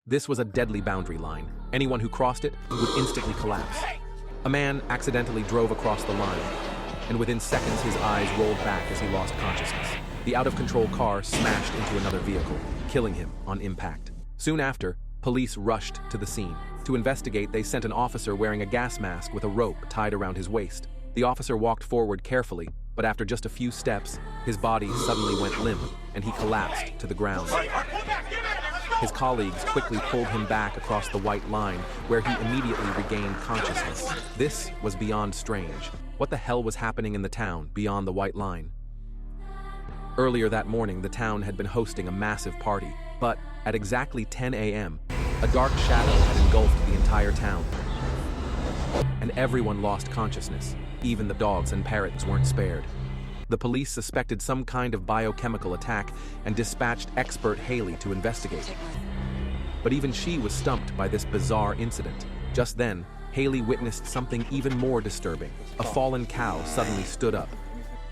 This was a deadly boundary line. Anyone who crossed it would instantly collapse. A man accidentally drove across the line, and within seconds his eyes rolled back as he lost consciousness. The out-of-control car smashed into another vehicle, killing him on impact. Soon after, police rushed to the scene. To investigate, they sent an officer wearing a gas mask with a rope tied around his waist. The officer walked forward carefully, but after just a few steps, his body suddenly went limp, and he collapsed to the ground. His colleagues quickly pulled him back across the white line, where he immediately regained consciousness. This was beyond strange. What the hell was happening in the town beyond the white line? Earlier that morning, the town had been hosting a massive party, but at exactly 10 a.m., a dark shadow had engulfed the entire town, and everyone lost consciousness. Even the dogs and parrots weren't spared. The police suspected some kind of biochemical attack and dispatched expert Haley to investigate. But even she was stumped by this bizarre incident. Just then, Haley witnessed something even more disturbing. A fallen cow suddenly stood up,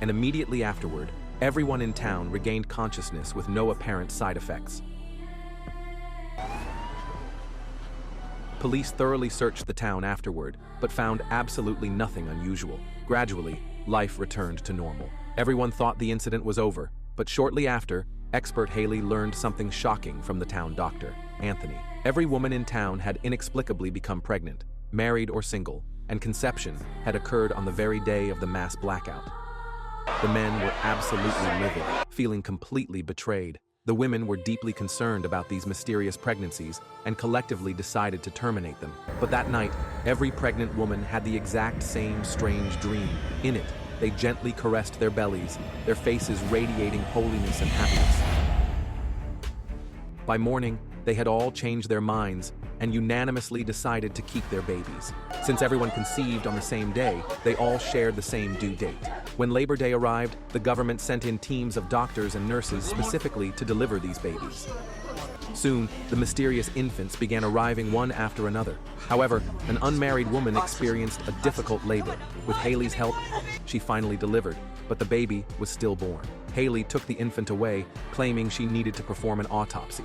and immediately afterward, everyone in town regained consciousness with no apparent side effects. Police thoroughly searched the town afterward, but found absolutely nothing unusual. Gradually, life returned to normal. Everyone thought the incident was over, but shortly after, expert Haley learned something shocking from the town doctor, Anthony. Every woman in town had inexplicably become pregnant, married or single, and conception had occurred on the very day of the mass blackout. The men were absolutely livid, feeling completely betrayed. The women were deeply concerned about these mysterious pregnancies and collectively decided to terminate them. But that night, every pregnant woman had the exact same strange dream. In it, they gently caressed their bellies, their faces radiating holiness and happiness. By morning, they had all changed their minds and unanimously decided to keep their babies. Since everyone conceived on the same day, they all shared the same due date. When Labor Day arrived, the government sent in teams of doctors and nurses specifically to deliver these babies. Soon, the mysterious infants began arriving one after another. However, an unmarried woman experienced a difficult labor. With Haley's help, she finally delivered, but the baby was stillborn. Haley took the infant away, claiming she needed to perform an autopsy.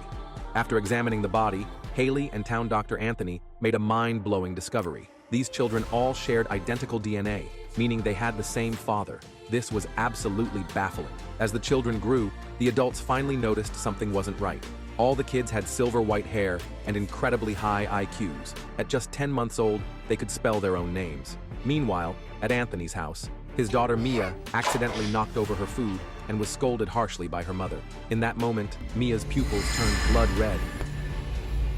After examining the body, Haley and town doctor Anthony made a mind-blowing discovery. These children all shared identical DNA, meaning they had the same father. This was absolutely baffling. As the children grew, the adults finally noticed something wasn't right. All the kids had silver white hair and incredibly high IQs. At just 10 months old, they could spell their own names. Meanwhile, at Anthony's house, his daughter Mia accidentally knocked over her food and was scolded harshly by her mother. In that moment, Mia's pupils turned blood red,